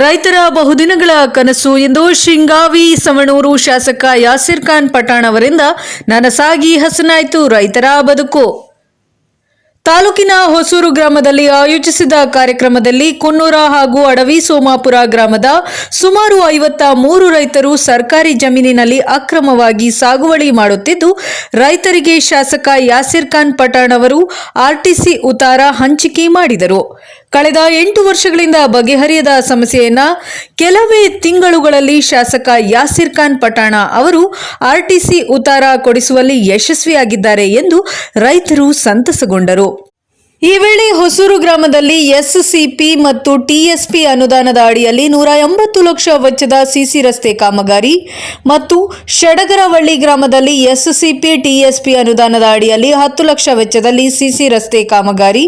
ರೈತರ ಬಹುದಿನಗಳ ಕನಸು ಎಂದು ಶಿಂಗಾವಿ ಸವಣೂರು ಶಾಸಕ ಯಾಸಿರ್ ಖಾನ್ ಪಠಾಣ್ ಅವರಿಂದ ನನಸಾಗಿ ಹಸನಾಯಿತು ರೈತರ ಬದುಕು. ತಾಲೂಕಿನ ಹೊಸೂರು ಗ್ರಾಮದಲ್ಲಿ ಆಯೋಜಿಸಿದ ಕಾರ್ಯಕ್ರಮದಲ್ಲಿ ಕುನ್ನೂರ ಹಾಗೂ ಅಡವಿ ಸೋಮಾಪುರ ಗ್ರಾಮದ ಸುಮಾರು 53 ರೈತರು ಸರ್ಕಾರಿ ಜಮೀನಿನಲ್ಲಿ ಅಕ್ರಮವಾಗಿ ಸಾಗುವಳಿ ಮಾಡುತ್ತಿದ್ದು, ರೈತರಿಗೆ ಶಾಸಕ ಯಾಸಿರ್ ಖಾನ್ ಪಠಾಣ್ ಅವರು ಆರ್ಟಿಸಿ ಉತ್ತಾರ ಹಂಚಿಕೆ ಮಾಡಿದರು. ಕಳೆದ 8 ವರ್ಷಗಳಿಂದ ಬಗೆಹರಿಯದ ಸಮಸ್ಯೆಯನ್ನ ಕೆಲವೇ ತಿಂಗಳುಗಳಲ್ಲಿ ಶಾಸಕ ಯಾಸಿರ್ ಖಾನ್ ಪಠಾಣ್ ಅವರು ಆರ್ಟಿಸಿ ಉತ್ತಾರ ಕೊಡಿಸುವಲ್ಲಿ ಯಶಸ್ವಿಯಾಗಿದ್ದಾರೆ ಎಂದು ರೈತರು ಸಂತಸಗೊಂಡರು. ಈ ವೇಳೆ ಹೊಸೂರು ಗ್ರಾಮದಲ್ಲಿ ಎಸ್ಸಿಪಿ ಮತ್ತು ಟಿಎಸ್ಪಿ ಅನುದಾನದ ಅಡಿಯಲ್ಲಿ 180 ಲಕ್ಷ ವೆಚ್ಚದ ಸಿಸಿ ರಸ್ತೆ ಕಾಮಗಾರಿ ಮತ್ತು ಶಡಗರವಳ್ಳಿ ಗ್ರಾಮದಲ್ಲಿ ಎಸ್ಸಿಪಿ ಟಿಎಸ್ಪಿ ಅನುದಾನದ ಅಡಿಯಲ್ಲಿ 10 ಲಕ್ಷ ವೆಚ್ಚದಲ್ಲಿ ಸಿಸಿ ರಸ್ತೆ ಕಾಮಗಾರಿ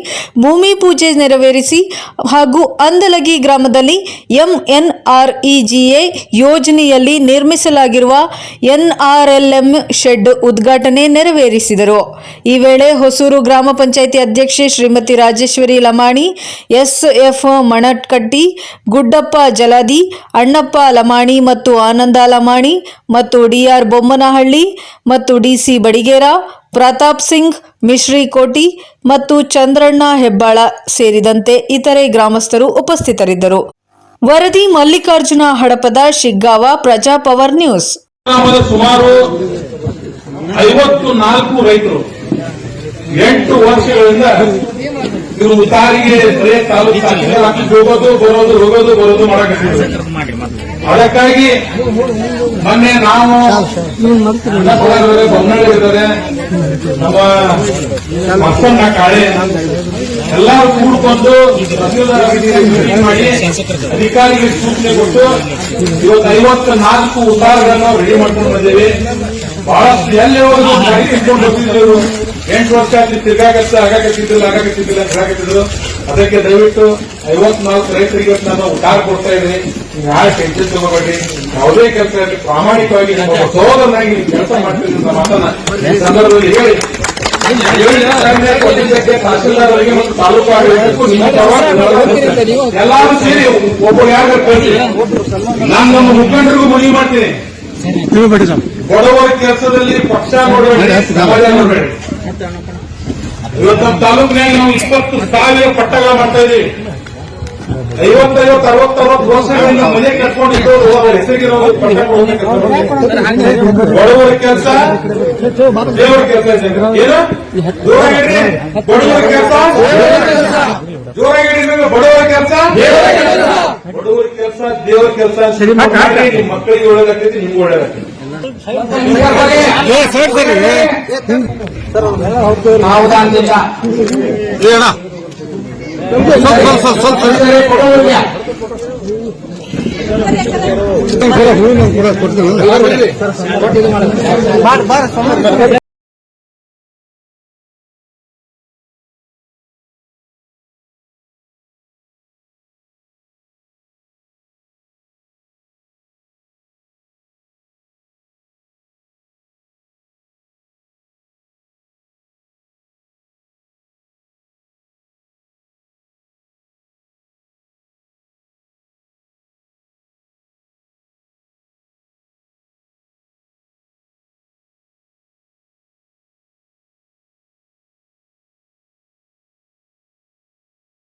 ಭೂಮಿ ಪೂಜೆ ನೆರವೇರಿಸಿ ಹಾಗೂ ಅಂದಲಗಿ ಗ್ರಾಮದಲ್ಲಿ ಎಂಎನ್ಆರ್ಇಜಿಎ ಯೋಜನೆಯಲ್ಲಿ ನಿರ್ಮಿಸಲಾಗಿರುವ ಎನ್ಆರ್ಎಲ್ಎಂ ಶೆಡ್ ಉದ್ಘಾಟನೆ ನೆರವೇರಿಸಿದರು. ಈ ವೇಳೆ ಹೊಸೂರು ಗ್ರಾಮ ಪಂಚಾಯಿತಿ ಅಧ್ಯಕ್ಷೆ ಶ್ರೀಮತಿ ರಾಜೇಶ್ವರಿ ಲಮಾಣಿ, ಎಸ್ಎಫ್ ಮಣಕಟ್ಟಿ, ಗುಡ್ಡಪ್ಪ ಜಲಾದಿ, ಅಣ್ಣಪ್ಪ ಲಮಾಣಿ ಮತ್ತು ಆನಂದ ಲಮಾಣಿ ಮತ್ತು ಡಿಆರ್ ಬೊಮ್ಮನಹಳ್ಳಿ ಮತ್ತು ಡಿಸಿ ಬಡಿಗೇರ, ಪ್ರತಾಪ್ ಸಿಂಗ್ ಮಿಶ್ರಿ ಕೋಟಿ ಮತ್ತು ಚಂದ್ರಣ್ಣ ಹೆಬ್ಬಾಳ ಸೇರಿದಂತೆ ಇತರೆ ಗ್ರಾಮಸ್ಥರು ಉಪಸ್ಥಿತರಿದ್ದರು. ವರದಿ ಮಲ್ಲಿಕಾರ್ಜುನ ಹಡಪದ, ಶಿಗ್ಗಾವ, ಪ್ರಜಾಪವರ್ ನ್ಯೂಸ್. ಸುಮಾರು 54 ರೈತರು 8 ವರ್ಷಗಳಿಂದ ಇವರು ಉತ್ತಾರಿಗೆ ಹೋಗೋದು ಬರೋದು ಮಾಡಕತ್ತಿದ್ರು. ಅದಕ್ಕಾಗಿ ಮೊನ್ನೆ ನಾವು ಬೊಮ್ಮನಹಳ್ಳಿ ಇದ್ದಾರೆ, ನಮ್ಮ ಮಕ್ಕಳನ್ನ ಕಾಳೆ ಎಲ್ಲರೂ ಕೂಡ್ಕೊಂಡು ಮೀಟಿಂಗ್ ಮಾಡಿ ಅಧಿಕಾರಿಗೆ ಸೂಚನೆ ಕೊಟ್ಟು ಇವತ್ತು 54 ಉತ್ತಾರಗಳನ್ನು ರೆಡಿ ಮಾಡ್ಕೊಂಡು ಬಂದೇವೆ. ಬಹಳಷ್ಟು ಎಲ್ಲಿ ಹೋದ್ರು ಗಾಡಿ ತಿಳ್ಕೊಂಡು ಹೋಗ್ತಿದ್ರು. 8 ವರ್ಷ ಆಗಾಕತ್ತಿದ್ರು ಹೇಳಕತ್ತಿದ್ರು. ಅದಕ್ಕೆ ದಯವಿಟ್ಟು 54 ರೈತರಿಗೆ ನಾನು ಉತ್ತಾರ ಕೊಡ್ತಾ ಇದ್ದೀನಿ. ಯಾರು ಟೆನ್ಷನ್ ತಗೋಬೇಡಿ. ಯಾವುದೇ ಕೆಲಸ ಪ್ರಾಮಾಣಿಕವಾಗಿ ಸೋದರನಾಗಿ ಕೆಲಸ ಮಾಡ್ತಿದ್ರು ಮಾತನ್ನ ಈ ಸಂದರ್ಭದಲ್ಲಿ ಹೇಳಿ ತಹಸೀಲ್ದಾರ್ ಅವರಿಗೆ ಮತ್ತು ತಾಲೂಕು ಆಡಳಿತಕ್ಕೂ ನಿಮ್ಮ ಎಲ್ಲರೂ ಸೇರಿ ಒಬ್ಬರು ಯಾರು ಕಳಿಸಿ ನಾನು ನಮ್ಮ ಮುಖಂಡರಿಗೂ ಮನವಿ ಮಾಡ್ತೀನಿ. ಬಡವರ ಕೆಲಸದಲ್ಲಿ ಪಕ್ಷ ನೋಡಬೇಡಿ, ಸಮಾಜ ನೋಡಬೇಡಿ. ಇವತ್ತು ನಮ್ಮ ತಾಲೂಕಿನಾಗ ನಾವು 20,000 ಪಟ್ಟಗಳ ಮಾಡ್ತಾ ಇದೀವಿ. 50-60 ವರ್ಷಗಳಿಂದ ಮನೆ ಕಟ್ಕೊಂಡಿದ್ದು ಹೆಸರಿಗೆ ಬಡವರ ಕೆಲಸ ದೇವರ ಕೆಲಸ ಏನು ಜೋರಾಗಿ ಬಡವರ ಕೆಲಸ ಜೋರಾಗಿ ಬಡವರ ಕೆಲಸ ದೇವರ ಕೆಲಸ ನಿಮ್ಮ ಮಕ್ಕಳಿಗೆ ಒಳ್ಳೇದಾಗ್ತೈತಿ, ನಿಮ್ಗೆ ಒಳ್ಳೇದಾಗ್ತೈತಿ.